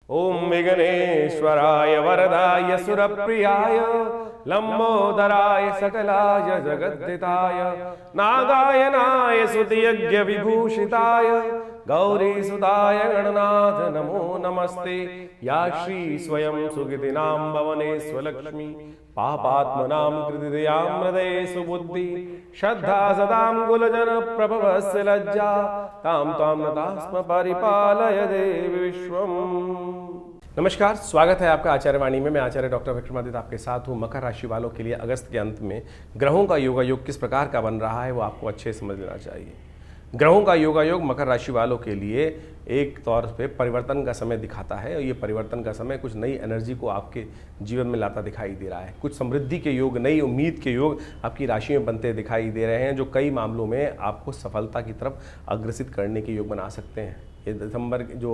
ओम विघ्नेश्वराय वरदाय सुरप्रियाय लंबोदराय सकलाय जगद्दिताय नागायनाय सुतयज्ञ विभूषिताय गौरीसुताय गणनाथ नमो नमस्ते। या श्री स्वयं सुगतिनां भवने स्वलक्ष्मी पापात्मनां कृतिदयां हृदये सुबुद्धि श्रद्धा सदां कुलजन प्रभवस्य लज्जा तां तां नतास्म परिपालय देवी विश्वम्। नमस्कार, स्वागत है आपका आचार्य वाणी में। मैं आचार्य डॉक्टर विक्रमादित्य आपके साथ हूँ। मकर राशि वालों के लिए अगस्त के अंत में ग्रहों का योगायोग किस प्रकार का बन रहा है वो आपको अच्छे से समझ लेना चाहिए। ग्रहों का योगायोग मकर राशि वालों के लिए एक तौर पे परिवर्तन का समय दिखाता है और ये परिवर्तन का समय कुछ नई एनर्जी को आपके जीवन में लाता दिखाई दे रहा है। कुछ समृद्धि के योग, नई उम्मीद के योग आपकी राशि में बनते दिखाई दे रहे हैं, जो कई मामलों में आपको सफलता की तरफ अग्रसित करने के योग बना सकते हैं। ये दिसंबर जो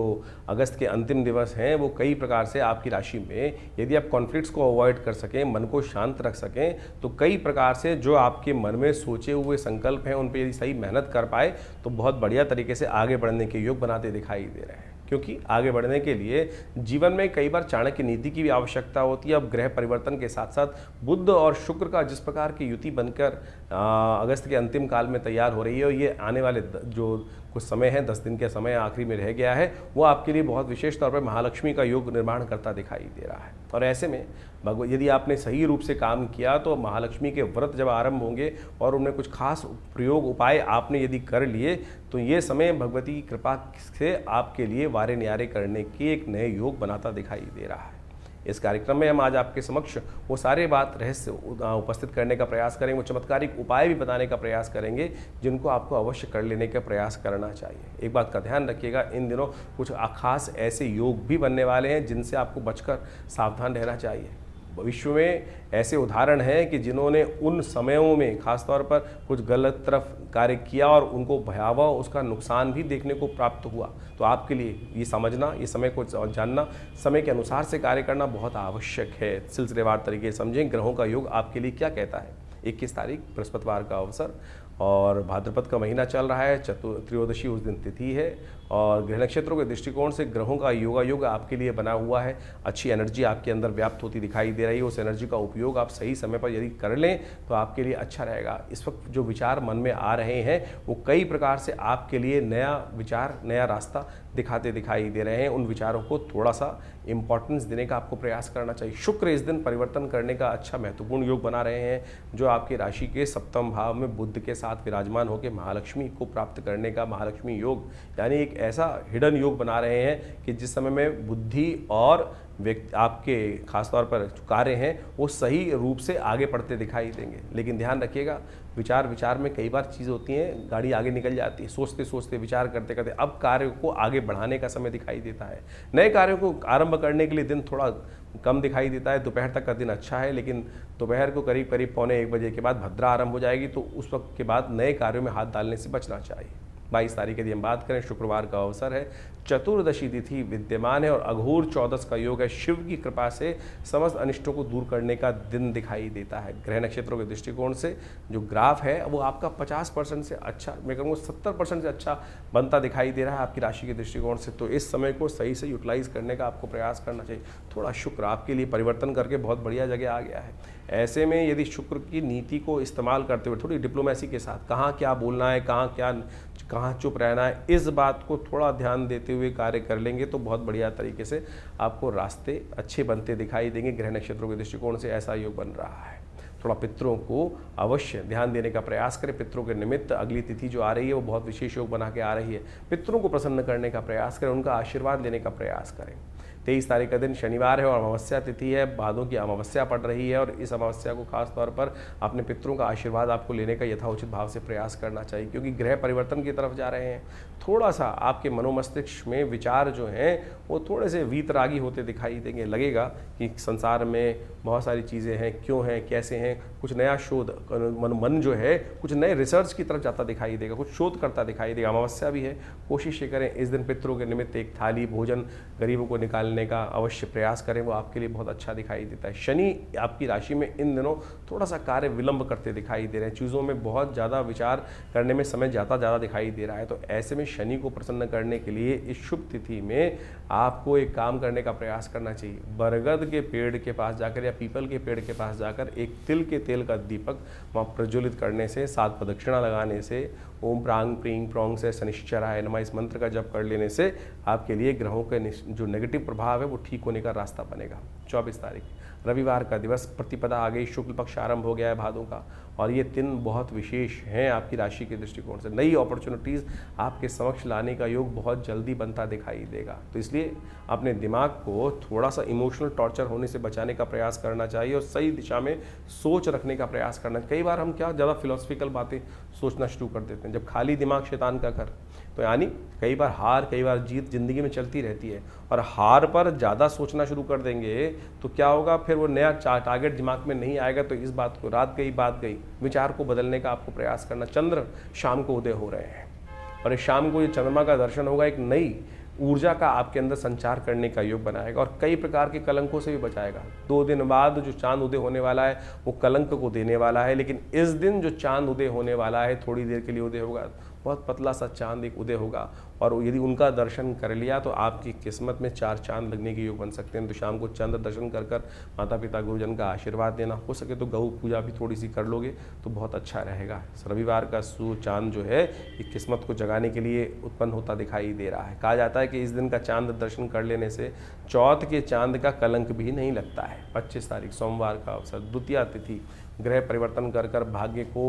अगस्त के अंतिम दिवस हैं वो कई प्रकार से आपकी राशि में, यदि आप कॉन्फ्लिक्ट्स को अवॉइड कर सकें, मन को शांत रख सकें, तो कई प्रकार से जो आपके मन में सोचे हुए संकल्प हैं उन पर यदि सही मेहनत कर पाए तो बहुत बढ़िया तरीके से आगे बढ़ने के योग बनाते दिखाई दे रहे हैं। क्योंकि आगे बढ़ने के लिए जीवन में कई बार चाणक्य नीति की भी आवश्यकता होती है। अब ग्रह परिवर्तन के साथ साथ बुध और शुक्र का जिस प्रकार की युति बनकर अगस्त के अंतिम काल में तैयार हो रही है और ये आने वाले जो कुछ समय है, 10 दिन के समय आखिरी में रह गया है, वो आपके लिए बहुत विशेष तौर पर महालक्ष्मी का योग निर्माण करता दिखाई दे रहा है। और ऐसे में यदि आपने सही रूप से काम किया तो महालक्ष्मी के व्रत जब आरंभ होंगे और उनमें कुछ खास प्रयोग उपाय आपने यदि कर लिए तो ये समय भगवती की कृपा से आपके लिए वारे न्यारे करने के एक नए योग बनाता दिखाई दे रहा है। इस कार्यक्रम में हम आज आपके समक्ष वो सारे बात रहस्य उपस्थित करने का प्रयास करेंगे, वो चमत्कारिक उपाय भी बताने का प्रयास करेंगे जिनको आपको अवश्य कर लेने का प्रयास करना चाहिए। एक बात का ध्यान रखिएगा, इन दिनों कुछ खास ऐसे योग भी बनने वाले हैं जिनसे आपको बचकर सावधान रहना चाहिए। विश्व में ऐसे उदाहरण हैं कि जिन्होंने उन समयों में खासतौर पर कुछ गलत तरफ कार्य किया और उनको भयावह उसका नुकसान भी देखने को प्राप्त हुआ। तो आपके लिए ये समझना, ये समय को जानना, समय के अनुसार से कार्य करना बहुत आवश्यक है। सिलसिलेवार तरीके से समझें ग्रहों का योग आपके लिए क्या कहता है। 21 तारीख बृहस्पतिवार का अवसर और भाद्रपद का महीना चल रहा है, त्रयोदशी उस दिन तिथि है और ग्रह नक्षत्रों के दृष्टिकोण से ग्रहों का योगायोग आपके लिए बना हुआ है। अच्छी एनर्जी आपके अंदर व्याप्त होती दिखाई दे रही है। उस एनर्जी का उपयोग आप सही समय पर यदि कर लें तो आपके लिए अच्छा रहेगा। इस वक्त जो विचार मन में आ रहे हैं वो कई प्रकार से आपके लिए नया विचार, नया रास्ता दिखाते दिखाई दे रहे हैं। उन विचारों को थोड़ा सा इंपॉर्टेंस देने का आपको प्रयास करना चाहिए। शुक्र इस दिन परिवर्तन करने का अच्छा महत्वपूर्ण योग बना रहे हैं, जो आपकी राशि के सप्तम भाव में बुध के साथ विराजमान होकर महालक्ष्मी को प्राप्त करने का महालक्ष्मी योग, यानी एक ऐसा हिडन योग बना रहे हैं कि जिस समय में बुद्धि और व्यक्ति आपके खासतौर पर जो कार्य हैं वो सही रूप से आगे बढ़ते दिखाई देंगे। लेकिन ध्यान रखिएगा, विचार में कई बार चीज़ होती हैं, गाड़ी आगे निकल जाती है, सोचते सोचते विचार करते करते अब कार्य को आगे बढ़ाने का समय दिखाई देता है। नए कार्यों को आरंभ करने के लिए दिन थोड़ा कम दिखाई देता है। दोपहर तक का दिन अच्छा है, लेकिन दोपहर को करीब करीब 12:45 बजे के बाद भद्रा आरंभ हो जाएगी, तो उस वक्त के बाद नए कार्यों में हाथ डालने से बचना चाहिए। 22 तारीख यदि हम बात करें, शुक्रवार का अवसर है, चतुर्दशी तिथि विद्यमान है और अघोर चौदस का योग है। शिव की कृपा से समस्त अनिष्टों को दूर करने का दिन दिखाई देता है। ग्रह नक्षत्रों के दृष्टिकोण से जो ग्राफ है वो आपका 50% से अच्छा, मैं कहूँगा 70% से अच्छा बनता दिखाई दे रहा है आपकी राशि के दृष्टिकोण से। तो इस समय को सही से यूटिलाइज करने का आपको प्रयास करना चाहिए। थोड़ा शुक्र आपके लिए परिवर्तन करके बहुत बढ़िया जगह आ गया है। ऐसे में यदि शुक्र की नीति को इस्तेमाल करते हुए थोड़ी डिप्लोमेसी के साथ कहाँ क्या बोलना है, कहाँ चुप रहना है, इस बात को थोड़ा ध्यान देते हुए कार्य कर लेंगे तो बहुत बढ़िया तरीके से आपको रास्ते अच्छे बनते दिखाई देंगे। ग्रह नक्षत्रों के दृष्टिकोण से ऐसा योग बन रहा है। थोड़ा पितरों को अवश्य ध्यान देने का प्रयास करें। पितरों के निमित्त अगली तिथि जो आ रही है वो बहुत विशेष योग बना के आ रही है। पितरों को प्रसन्न करने का प्रयास करें, उनका आशीर्वाद लेने का प्रयास करें। 23 तारीख का दिन शनिवार है और अमावस्या तिथि है, भादों की अमावस्या पड़ रही है और इस अमावस्या को खास तौर पर अपने पितरों का आशीर्वाद आपको लेने का यथाउचित भाव से प्रयास करना चाहिए, क्योंकि ग्रह परिवर्तन की तरफ जा रहे हैं। थोड़ा सा आपके मनोमस्तिष्क में विचार जो हैं वो थोड़े से वीतरागी होते दिखाई देंगे। लगेगा कि संसार में बहुत सारी चीज़ें हैं, क्यों हैं, कैसे हैं, कुछ नया शोध, मन जो है कुछ नए रिसर्च की तरफ जाता दिखाई देगा, कुछ शोध करता दिखाई देगा। अमावस्या भी है, कोशिश ये करें इस दिन पितरों के निमित्त एक थाली भोजन गरीबों को निकालने बदलने का अवश्य प्रयास करें, वो आपके लिए बहुत अच्छा दिखाई देता है। शनि आपकी राशि में इन दिनों थोड़ा सा कार्य विलंब करते दिखाई दे रहे हैं, चीज़ों में बहुत ज़्यादा विचार करने में समय ज़्यादा दिखाई दे रहा है। तो ऐसे में शनि को प्रसन्न करने के लिए इस शुभ तिथि में आपको एक काम करने का प्रयास करना चाहिए। बरगद के पेड़ के पास जाकर या पीपल के पेड़ के पास जाकर एक तिल के तेल का दीपक वहाँ प्रज्वलित करने से, 7 प्रदक्षिणा लगाने से, ओम प्रांग प्रींग प्रोंग से शनिश्चराय नमः इस मंत्र का जप कर लेने से आपके लिए ग्रहों के जो नेगेटिव प्रभाव है वो ठीक होने का रास्ता बनेगा। 24 तारीख रविवार का दिवस, प्रतिपदा आ गई, शुक्ल पक्ष आरंभ हो गया है भादों का, और ये दिन बहुत विशेष हैं आपकी राशि के दृष्टिकोण से। नई अपॉर्चुनिटीज़ आपके समक्ष लाने का योग बहुत जल्दी बनता दिखाई देगा। तो इसलिए अपने दिमाग को थोड़ा सा इमोशनल टॉर्चर होने से बचाने का प्रयास करना चाहिए और सही दिशा में सोच रखने का प्रयास करना। कई बार हम क्या ज़्यादा फिलोसफिकल बातें सोचना शुरू कर देते हैं, जब खाली दिमाग शैतान का घर। तो यानी कई बार हार कई बार जीत ज़िंदगी में चलती रहती है, और हार पर ज़्यादा सोचना शुरू कर देंगे तो क्या होगा, फिर वो नया टारगेट दिमाग में नहीं आएगा। तो इस बात को, रात गई बात गई, विचार को बदलने का आपको प्रयास करना। चंद्र शाम को उदय हो रहे हैं और इस शाम को ये चंद्रमा का दर्शन होगा, एक नई ऊर्जा का आपके अंदर संचार करने का योग बनाएगा और कई प्रकार के कलंकों से भी बचाएगा। 2 दिन बाद जो चांद उदय होने वाला है वो कलंक को देने वाला है, लेकिन इस दिन जो चांद उदय होने वाला है थोड़ी देर के लिए उदय होगा, बहुत पतला सा चांद एक उदय होगा, और यदि उनका दर्शन कर लिया तो आपकी किस्मत में 4 चांद लगने के योग बन सकते हैं। तो शाम को चंद्र दर्शन कर कर माता पिता गुरुजन का आशीर्वाद देना, हो सके तो गौ पूजा भी थोड़ी सी कर लोगे तो बहुत अच्छा रहेगा। रविवार का चांद जो है ये किस्मत को जगाने के लिए उत्पन्न होता दिखाई दे रहा है। कहा जाता है कि इस दिन का चांद दर्शन कर लेने से चौथ के चांद का कलंक भी नहीं लगता है। 25 तारीख सोमवार का अवसर, द्वितीया तिथि, ग्रह परिवर्तन कर कर भाग्य को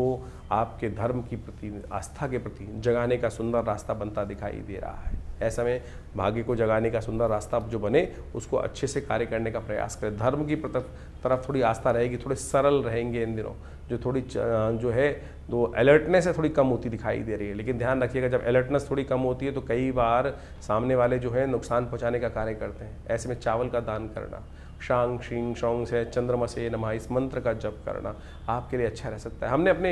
आपके धर्म की प्रति, आस्था के प्रति जगाने का सुंदर रास्ता बनता दिखाई दे रहा है। ऐसा में भाग्य को जगाने का सुंदर रास्ता जो बने उसको अच्छे से कार्य करने का प्रयास करें। धर्म की तरफ थोड़ी आस्था रहेगी, थोड़े सरल रहेंगे इन दिनों, जो थोड़ी जो है तो अलर्टनेस है थोड़ी कम होती दिखाई दे रही है। लेकिन ध्यान रखिएगा, जब अलर्टनेस थोड़ी कम होती है तो कई बार सामने वाले जो है नुकसान पहुंचाने का कार्य करते हैं। ऐसे में चावल का दान करना, शांग शींग शौंग से चंद्रमा से नमः इस मंत्र का जप करना आपके लिए अच्छा रह सकता है। हमने अपने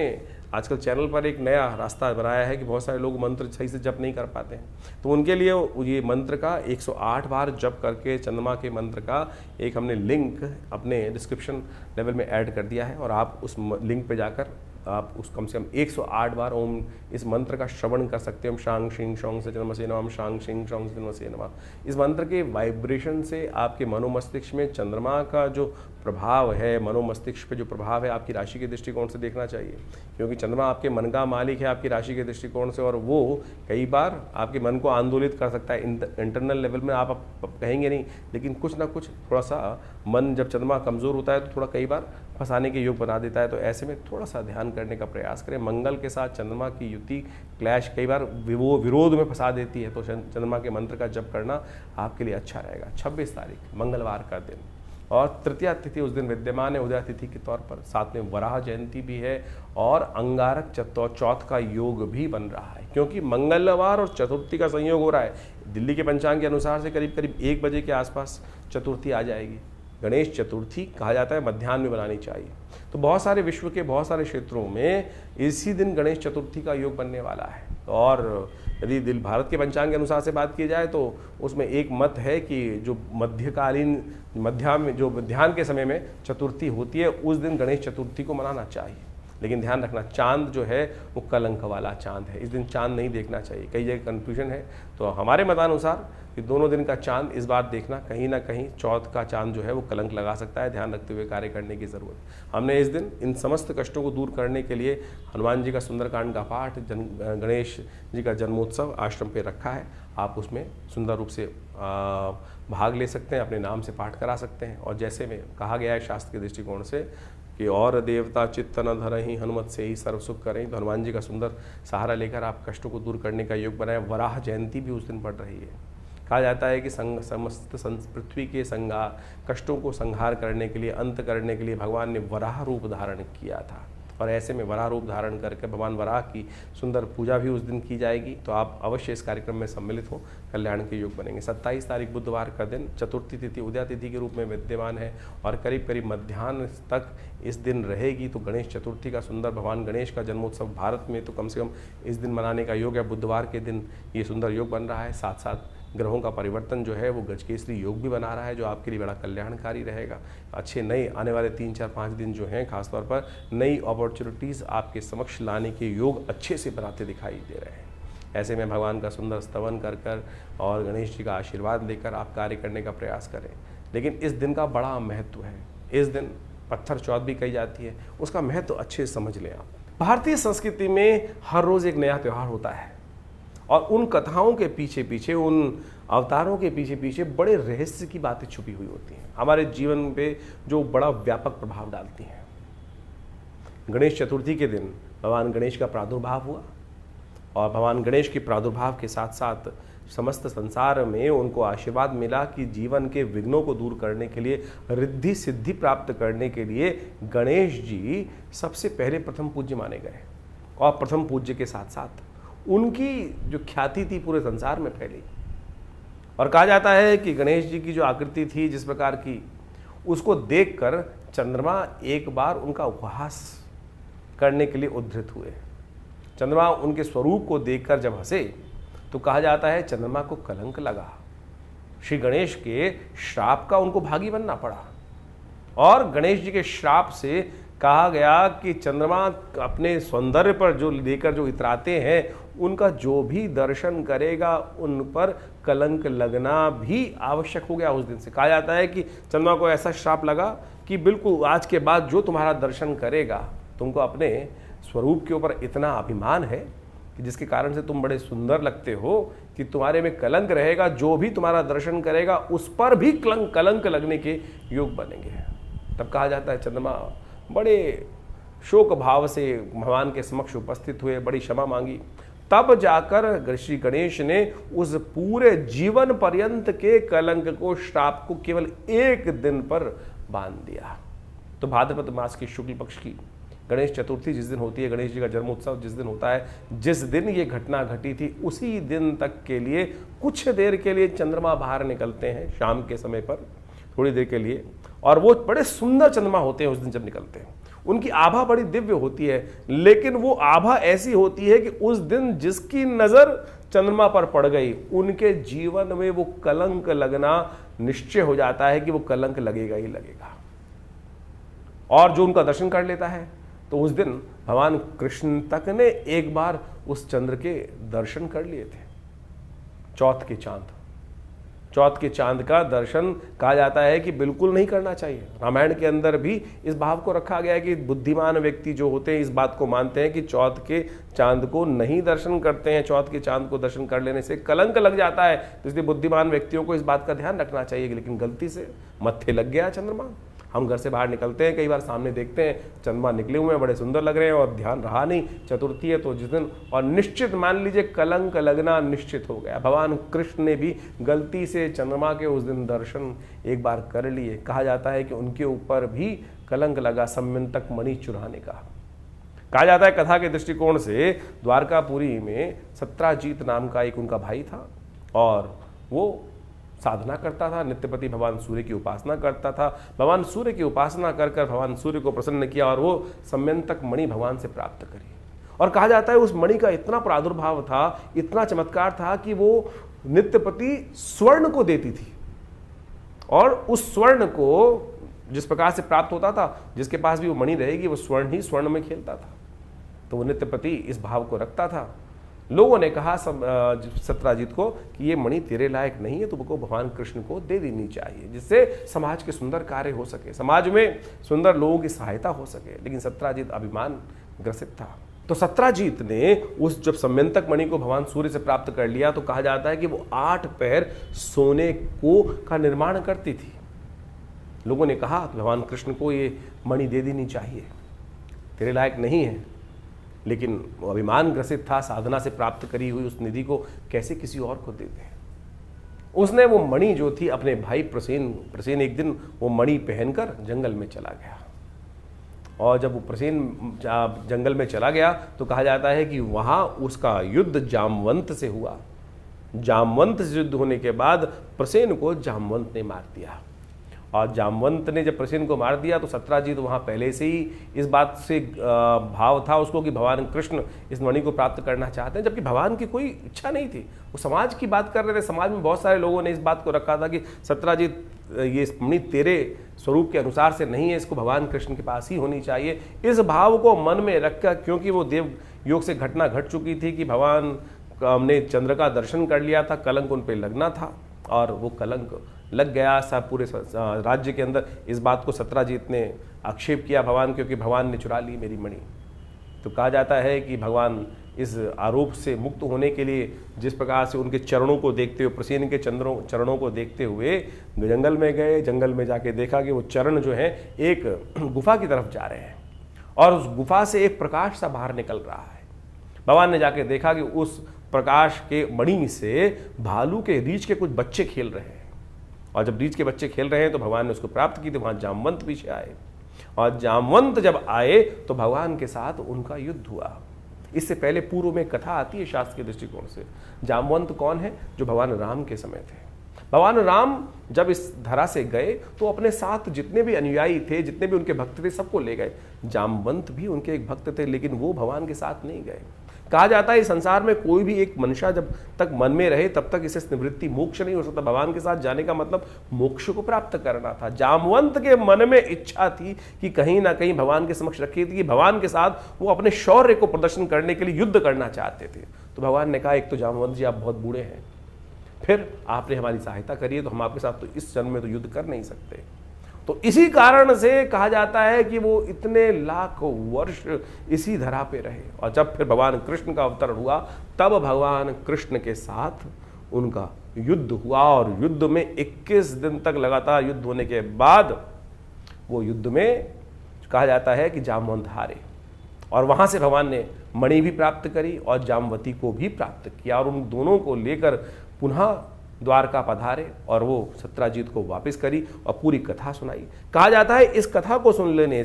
आजकल चैनल पर एक नया रास्ता बनाया है कि बहुत सारे लोग मंत्र सही से जप नहीं कर पाते हैं, तो उनके लिए ये मंत्र का 108 बार जप करके चंद्रमा के मंत्र का एक हमने लिंक अपने डिस्क्रिप्शन लेवल में ऐड कर दिया है, और आप उस लिंक पे जाकर आप उस कम से कम 108 बार ओम इस मंत्र का श्रवण कर सकते हैं। ओम शांग शिंग शौंग से जन्म से नमः, शांग शिंग शौंग से जन्म से नमः। इस मंत्र के वाइब्रेशन से आपके मनोमस्तिष्क में चंद्रमा का जो प्रभाव है, मनोमस्तिष्क पे जो प्रभाव है आपकी राशि के दृष्टिकोण से देखना चाहिए, क्योंकि चंद्रमा आपके मन का मालिक है आपकी राशि के दृष्टिकोण से, और वो कई बार आपके मन को आंदोलित कर सकता है। इंटरनल लेवल में आप कहेंगे नहीं, लेकिन कुछ ना कुछ थोड़ा सा मन, जब चंद्रमा कमज़ोर होता है तो थोड़ा कई बार फंसाने के योग बना देता है। तो ऐसे में थोड़ा सा ध्यान करने का प्रयास करें। मंगल के साथ चंद्रमा की युति, क्लैश कई बार विरोध में फंसा देती है, तो चंद्रमा के मंत्र का जप करना आपके लिए अच्छा रहेगा। 26 तारीख मंगलवार का दिन, और तृतीया तिथि उस दिन विद्यमान है उदया तिथि के तौर पर, साथ में वराह जयंती भी है और अंगारक चौथ का योग भी बन रहा है, क्योंकि मंगलवार और चतुर्थी का संयोग हो रहा है। दिल्ली के पंचांग के अनुसार से करीब करीब 1 बजे के आसपास चतुर्थी आ जाएगी। गणेश चतुर्थी कहा जाता है मध्याह्न में बनानी चाहिए, तो बहुत सारे विश्व के बहुत सारे क्षेत्रों में इसी दिन गणेश चतुर्थी का योग बनने वाला है। और यदि भारत के पंचांग के अनुसार से बात की जाए तो उसमें एक मत है कि जो मध्यकालीन मध्याह्न के समय में चतुर्थी होती है उस दिन गणेश चतुर्थी को मनाना चाहिए। लेकिन ध्यान रखना, चांद जो है वो कलंक वाला चांद है, इस दिन चांद नहीं देखना चाहिए। कई जगह कन्फ्यूजन है, तो हमारे मतानुसार कि दोनों दिन का चांद इस बार देखना, कहीं ना कहीं चौथ का चांद जो है वो कलंक लगा सकता है, ध्यान रखते हुए कार्य करने की ज़रूरत। हमने इस दिन इन समस्त कष्टों को दूर करने के लिए हनुमान जी का सुंदरकांड का पाठ, गणेश जी का जन्मोत्सव आश्रम पे रखा है। आप उसमें सुंदर रूप से भाग ले सकते हैं, अपने नाम से पाठ करा सकते हैं। और जैसे में कहा गया है शास्त्र के दृष्टिकोण से कि और देवता चित्त न धरहि हनुमत से ही सर्व सुख करें, तो हनुमान जी का सुंदर सहारा लेकर आप कष्टों को दूर करने का योग बनाए। वराह जयंती भी उस दिन पड़ रही है। कहा जाता है कि समस्त पृथ्वी के कष्टों को संहार करने के लिए, अंत करने के लिए भगवान ने वराह रूप धारण किया था, और ऐसे में वराह रूप धारण करके भगवान वराह की सुंदर पूजा भी उस दिन की जाएगी। तो आप अवश्य इस कार्यक्रम में सम्मिलित हो, कल्याण के योग बनेंगे। 27 तारीख बुधवार का दिन चतुर्थी तिथि उदया तिथि के रूप में विद्यमान है और करीब करीब मध्याह्न तक इस दिन रहेगी। तो गणेश चतुर्थी का सुंदर, भगवान गणेश का जन्मोत्सव भारत में तो कम से कम इस दिन मनाने का योग है। बुधवार के दिन ये सुंदर योग बन रहा है। साथ साथ ग्रहों का परिवर्तन जो है वो गजकेसरी योग भी बना रहा है, जो आपके लिए बड़ा कल्याणकारी रहेगा। अच्छे नए आने वाले 3-4-5 दिन जो हैं खासतौर पर नई अपॉर्चुनिटीज़ आपके समक्ष लाने के योग अच्छे से बनाते दिखाई दे रहे हैं। ऐसे में भगवान का सुंदर स्तवन कर और गणेश जी का आशीर्वाद लेकर आप कार्य करने का प्रयास करें। लेकिन इस दिन का बड़ा महत्व है, इस दिन पत्थर चौथ भी कही जाती है, उसका महत्व अच्छे से समझ लें आप। भारतीय संस्कृति में हर रोज़ एक नया त्यौहार होता है और उन कथाओं के पीछे पीछे, उन अवतारों के पीछे पीछे बड़े रहस्य की बातें छुपी हुई होती हैं, हमारे जीवन पे जो बड़ा व्यापक प्रभाव डालती हैं। गणेश चतुर्थी के दिन भगवान गणेश का प्रादुर्भाव हुआ और भगवान गणेश के प्रादुर्भाव के साथ साथ समस्त संसार में उनको आशीर्वाद मिला कि जीवन के विघ्नों को दूर करने के लिए, रिद्धि सिद्धि प्राप्त करने के लिए गणेश जी सबसे पहले प्रथम पूज्य माने गए। और प्रथम पूज्य के साथ साथ उनकी जो ख्याति थी पूरे संसार में फैली। और कहा जाता है कि गणेश जी की जो आकृति थी जिस प्रकार की, उसको देखकर चंद्रमा एक बार उनका उपहास करने के लिए उद्धृत हुए। चंद्रमा उनके स्वरूप को देखकर जब हंसे तो कहा जाता है चंद्रमा को कलंक लगा। श्री गणेश के श्राप का उनको भागी बनना पड़ा और गणेश जी के श्राप से कहा गया कि चंद्रमा अपने सौंदर्य पर जो लेकर जो इतराते हैं, उनका जो भी दर्शन करेगा उन पर कलंक लगना भी आवश्यक हो गया। उस दिन से कहा जाता है कि चंद्रमा को ऐसा श्राप लगा कि बिल्कुल आज के बाद जो तुम्हारा दर्शन करेगा, तुमको अपने स्वरूप के ऊपर इतना अभिमान है कि जिसके कारण से तुम बड़े सुंदर लगते हो कि तुम्हारे में कलंक रहेगा, जो भी तुम्हारा दर्शन करेगा उस पर भी कलंक लगने के योग बनेंगे। तब कहा जाता है चंद्रमा बड़े शोक भाव से भगवान के समक्ष उपस्थित हुए, बड़ी क्षमा मांगी। तब जाकर श्री गणेश ने उस पूरे जीवन पर्यंत के कलंक को, श्राप को केवल एक दिन पर बांध दिया। तो भाद्रपद मास की शुक्ल पक्ष की गणेश चतुर्थी जिस दिन होती है, गणेश जी का जन्मोत्सव जिस दिन होता है, जिस दिन ये घटना घटी थी, उसी दिन तक के लिए कुछ देर के लिए चंद्रमा बाहर निकलते हैं शाम के समय पर, थोड़ी देर के लिए, और वो बड़े सुंदर चंद्रमा होते हैं उस दिन जब निकलते हैं। उनकी आभा बड़ी दिव्य होती है, लेकिन वो आभा ऐसी होती है कि उस दिन जिसकी नजर चंद्रमा पर पड़ गई, उनके जीवन में वो कलंक लगना निश्चय हो जाता है कि वो कलंक लगेगा ही लगेगा। और जो उनका दर्शन कर लेता है तो उस दिन भगवान कृष्ण तक ने एक बार उस चंद्र के दर्शन कर लिए थे। चौथ के चांद का दर्शन कहा जाता है कि बिल्कुल नहीं करना चाहिए। रामायण के अंदर भी इस भाव को रखा गया है कि बुद्धिमान व्यक्ति जो होते हैं इस बात को मानते हैं कि चौथ के चांद को नहीं दर्शन करते हैं, चौथ के चांद को दर्शन कर लेने से कलंक लग जाता है। तो इसलिए बुद्धिमान व्यक्तियों को इस बात का ध्यान रखना चाहिए। लेकिन गलती से मत्थे लग गया चंद्रमा। हम घर से बाहर निकलते हैं, कई बार सामने देखते हैं चंद्रमा निकले हुए हैं, बड़े सुंदर लग रहे हैं, और ध्यान रहा नहीं चतुर्थी है तो जिस दिन, और निश्चित मान लीजिए कलंक लगना निश्चित हो गया। भगवान कृष्ण ने भी गलती से चंद्रमा के उस दिन दर्शन एक बार कर लिए। कहा जाता है कि उनके ऊपर भी कलंक लगा सम्यंतक मणि चुराने का। कहा जाता है कथा के दृष्टिकोण से द्वारकापुरी में सत्राजीत नाम का एक उनका भाई था और वो साधना करता था, नित्यपति भगवान सूर्य की उपासना करता था। भगवान सूर्य की उपासना कर भगवान सूर्य को प्रसन्न किया और वो सम्यंतक मणि भगवान से प्राप्त करी। और कहा जाता है उस मणि का इतना प्रादुर्भाव था, इतना चमत्कार था कि वो नित्यपति स्वर्ण को देती थी, और उस स्वर्ण को जिस प्रकार से प्राप्त होता था, जिसके पास भी वो मणि रहेगी वो स्वर्ण ही स्वर्ण में खेलता था। तो वो नित्यपति इस भाव को रखता था। लोगों ने कहा सत्राजीत को कि ये मणि तेरे लायक नहीं है, तुमको भगवान कृष्ण को दे देनी चाहिए, जिससे समाज के सुंदर कार्य हो सके, समाज में सुंदर लोगों की सहायता हो सके। लेकिन सत्राजीत अभिमान ग्रसित था। तो सत्राजीत ने उस जब सम्यंतक मणि को भगवान सूर्य से प्राप्त कर लिया तो कहा जाता है कि वो 8 पैर सोने का निर्माण करती थी। लोगों ने कहा भगवान कृष्ण को ये मणि दे देनी चाहिए, तेरे लायक नहीं है। लेकिन वो अभिमान ग्रसित था, साधना से प्राप्त करी हुई उस निधि को कैसे किसी और को दे दें। उसने वो मणि जो थी अपने भाई प्रसेन एक दिन वो मणि पहनकर जंगल में चला गया। और जब वो प्रसेन जंगल में चला गया तो कहा जाता है कि वहाँ उसका युद्ध जामवंत से हुआ। जामवंत से युद्ध होने के बाद प्रसेन को जामवंत ने मार दिया और जामवंत ने जब प्रसेन को मार दिया तो सत्राजित वहाँ पहले से ही इस बात से भाव था उसको कि भगवान कृष्ण इस मणि को प्राप्त करना चाहते हैं, जबकि भगवान की कोई इच्छा नहीं थी। वो समाज की बात कर रहे थे। समाज में बहुत सारे लोगों ने इस बात को रखा था कि सत्राजित ये मणि तेरे स्वरूप के अनुसार से नहीं है, इसको भगवान कृष्ण के पास ही होनी चाहिए। इस भाव को मन में रखकर, क्योंकि वो देव योग से घटना घट चुकी थी कि भगवान ने चंद्र का दर्शन कर लिया था, कलंक उन पर लगना था और वो कलंक लग गया सब पूरे राज्य के अंदर। इस बात को सत्राजित ने आक्षेप किया भगवान, क्योंकि भगवान ने चुरा ली मेरी मणि। तो कहा जाता है कि भगवान इस आरोप से मुक्त होने के लिए जिस प्रकार से उनके चरणों को देखते हुए, प्रसेन के चरणों को देखते हुए जंगल में गए। जंगल में जाके देखा कि वो चरण जो है एक गुफा की तरफ जा रहे हैं और उस गुफा से एक प्रकाश सा बाहर निकल रहा है। भगवान ने जाके देखा कि उस प्रकाश के मणि से भालू के रीछ के कुछ बच्चे खेल रहे हैं, और जब रीछ के बच्चे खेल रहे हैं तो भगवान ने उसको प्राप्त की। तो वहाँ जामवंत पीछे आए, और जामवंत जब आए तो भगवान के साथ उनका युद्ध हुआ। इससे पहले पूर्व में कथा आती है शास्त्र के दृष्टिकोण से। जामवंत कौन है? जो भगवान राम के समय थे। भगवान राम जब इस धरा से गए तो अपने साथ जितने भी अनुयायी थे, जितने भी उनके भक्त थे, सबको ले गए। जामवंत भी उनके एक भक्त थे, लेकिन वो भगवान के साथ नहीं गए। कहा जाता है इस संसार में कोई भी एक मनुष्य जब तक मन में रहे तब तक इसे निवृत्ति मोक्ष नहीं हो सकता। भगवान के साथ जाने का मतलब मोक्ष को प्राप्त करना था। जामवंत के मन में इच्छा थी कि कहीं ना कहीं भगवान के समक्ष रखी थी कि भगवान के साथ वो अपने शौर्य को प्रदर्शन करने के लिए युद्ध करना चाहते थे। तो भगवान ने कहा, एक तो जामवंत जी आप बहुत बूढ़े हैं, फिर आपने हमारी सहायता करी है, तो हम आपके साथ तो इस जन्म में तो युद्ध कर नहीं सकते। तो इसी कारण से कहा जाता है कि वो इतने लाख वर्ष इसी धरा पे रहे, और जब फिर भगवान कृष्ण का अवतरण हुआ तब भगवान कृष्ण के साथ उनका युद्ध हुआ। और युद्ध में 21 दिन तक लगातार युद्ध होने के बाद वो युद्ध में कहा जाता है कि जामवंत हारे, और वहां से भगवान ने मणि भी प्राप्त करी और जामवती को भी प्राप्त किया, और उन दोनों को लेकर पुनः द्वारका पधारे और वो सत्राजित को वापस करी और पूरी कथा सुनाई। कहा जाता है इस कथा को सुन लेने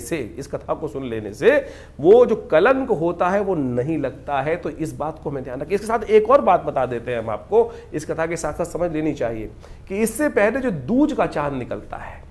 से वो जो कलंक होता है वो नहीं लगता है। तो इस बात को हमें ध्यान रखें। इसके साथ एक और बात बता देते हैं हम आपको, इस कथा के साथ साथ समझ लेनी चाहिए कि इससे पहले जो दूज का चांद निकलता है,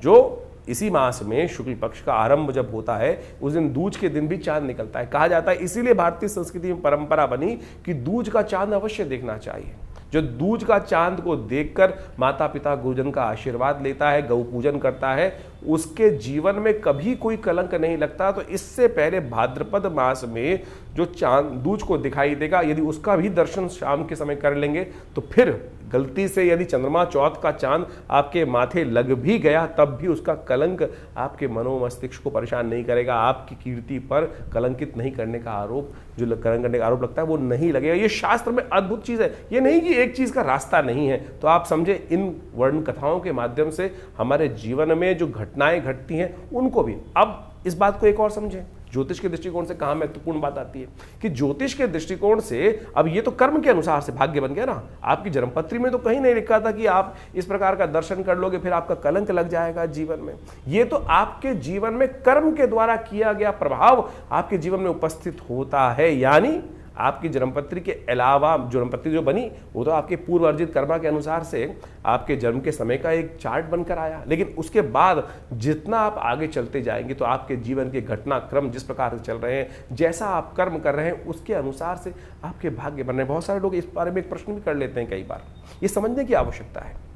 जो इसी मास में शुक्ल पक्ष का आरंभ जब होता है उस दिन दूज के दिन भी चांद निकलता है। कहा जाता है इसीलिए भारतीय संस्कृति में परंपरा बनी कि दूज का चांद अवश्य देखना चाहिए। जो दूज का चांद को देखकर माता पिता गुरुजन का आशीर्वाद लेता है, गौ पूजन करता है, उसके जीवन में कभी कोई कलंक नहीं लगता। तो इससे पहले भाद्रपद मास में जो चांद दूज को दिखाई देगा, यदि उसका भी दर्शन शाम के समय कर लेंगे तो फिर गलती से यदि चंद्रमा चौथ का चांद आपके माथे लग भी गया तब भी उसका कलंक आपके मनोमस्तिष्क को परेशान नहीं करेगा। आपकी कीर्ति पर कलंकित नहीं करने का आरोप, जो कलंक करने का आरोप लगता है वो नहीं लगेगा। ये शास्त्र में अद्भुत चीज है। ये नहीं कि एक चीज का रास्ता नहीं है। तो आप समझे, इन वर्ण कथाओं के माध्यम से हमारे जीवन में जो घटनाएं घटती हैं उनको भी। अब इस बात को एक और समझें, ज्योतिष के दृष्टिकोण से कहाँ महत्वपूर्ण बात आती है कि ज्योतिष के दृष्टिकोण से अब ये तो कर्म के अनुसार से भाग्य बन गया ना। आपकी जन्मपत्री में तो कहीं नहीं लिखा था कि आप इस प्रकार का दर्शन कर लोगे फिर आपका कलंक लग जाएगा जीवन में। ये तो आपके जीवन में कर्म के द्वारा किया गया प्रभाव आपके जीवन में उपस्थित होता है। यानी आपकी जन्मपत्री के अलावा जन्मपत्री जो बनी वो तो आपके पूर्व अर्जित कर्मा के अनुसार से आपके जन्म के समय का एक चार्ट बनकर आया, लेकिन उसके बाद जितना आप आगे चलते जाएंगे तो आपके जीवन के घटनाक्रम जिस प्रकार से चल रहे हैं, जैसा आप कर्म कर रहे हैं उसके अनुसार से आपके भाग्य बन रहे हैं। बहुत सारे लोग इस बारे में एक प्रश्न भी कर लेते हैं कई बार। ये समझने की आवश्यकता है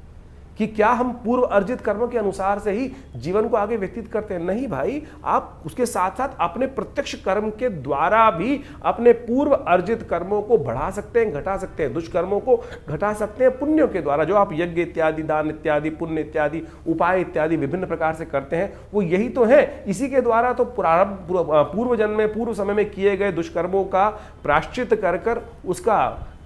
कि क्या हम पूर्व अर्जित कर्मों के अनुसार से ही जीवन को आगे व्यतीत करते हैं? नहीं भाई, आप उसके साथ साथ अपने प्रत्यक्ष कर्म के द्वारा भी अपने पूर्व अर्जित कर्मों को बढ़ा सकते हैं, घटा सकते हैं, दुष्कर्मों को घटा सकते हैं पुण्यों के द्वारा। जो आप यज्ञ इत्यादि, दान इत्यादि, पुण्य इत्यादि, उपाय इत्यादि विभिन्न प्रकार से करते हैं वो यही तो है। इसी के द्वारा तो पूर्व जन्म में, पूर्व समय में किए गए दुष्कर्मों का प्रायश्चित कर उसका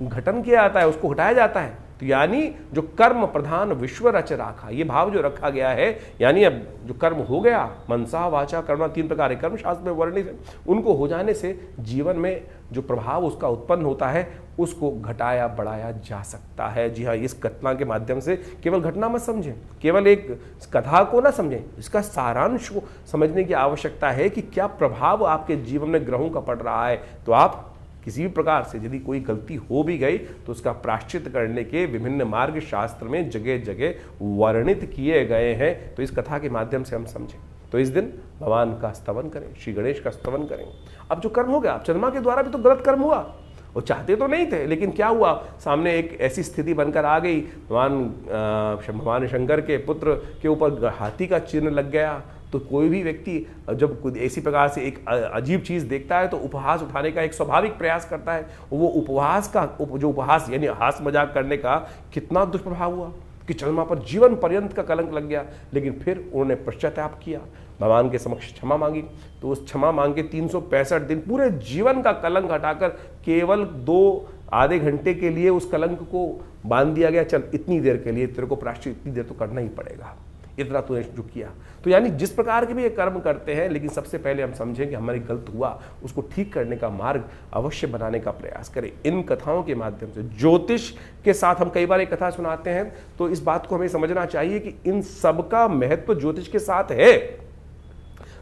घटन किया जाता है, उसको हटाया जाता है। तो यानी जो कर्म प्रधान विश्व रच राखा, ये भाव जो रखा गया है, यानी अब जो कर्म हो गया, मनसा वाचा कर्म, 3 प्रकार के कर्म शास्त्र में वर्णित है, उनको हो जाने से जीवन में जो प्रभाव उसका उत्पन्न होता है उसको घटाया बढ़ाया जा सकता है। जी हाँ, इस घटना के माध्यम से केवल घटना मत समझें, केवल एक कथा को ना समझें, इसका सारांश को समझने की आवश्यकता है कि क्या प्रभाव आपके जीवन में ग्रहों का पड़ रहा है। तो आप किसी भी प्रकार से यदि कोई गलती हो भी गई तो उसका प्रायश्चित करने के विभिन्न मार्ग शास्त्र में जगह जगह वर्णित किए गए हैं। तो इस कथा के माध्यम से हम समझें। तो इस दिन भगवान का स्तवन करें, श्री गणेश का स्तवन करें। अब जो कर्म हो गया, अब चंद्रमा के द्वारा भी तो गलत कर्म हुआ, वो चाहते तो नहीं थे, लेकिन क्या हुआ, सामने एक ऐसी स्थिति बनकर आ गई, भगवान शंकर के पुत्र के ऊपर हाथी का चिन्ह लग गया। तो कोई भी व्यक्ति जब कुछ ऐसी प्रकार से एक अजीब चीज देखता है तो उपहास उठाने का एक स्वाभाविक प्रयास करता है। वो उपहास का जो उपहास यानी हास मजाक करने का कितना दुष्प्रभाव हुआ कि चंद्रमा पर जीवन पर्यंत का कलंक लग गया। लेकिन फिर उन्होंने पश्चाताप किया, भगवान के समक्ष क्षमा मांगी। तो उस क्षमा मांग के 365 दिन पूरे जीवन का कलंक हटाकर केवल 2 आधे घंटे के लिए उस कलंक को बांध दिया गया। चल इतनी देर के लिए तेरे को प्रायश्चित इतनी देर तो करना ही पड़ेगा, इतना तूने जो किया। तो यानी जिस प्रकार के भी ये कर्म करते हैं, लेकिन सबसे पहले हम समझें कि हमारी गलत हुआ, उसको ठीक करने का मार्ग अवश्य बनाने का प्रयास करें। इन कथाओं के माध्यम से ज्योतिष के साथ हम कई बार एक कथा सुनाते हैं, तो इस बात को हमें समझना चाहिए कि इन सबका महत्व ज्योतिष के साथ है।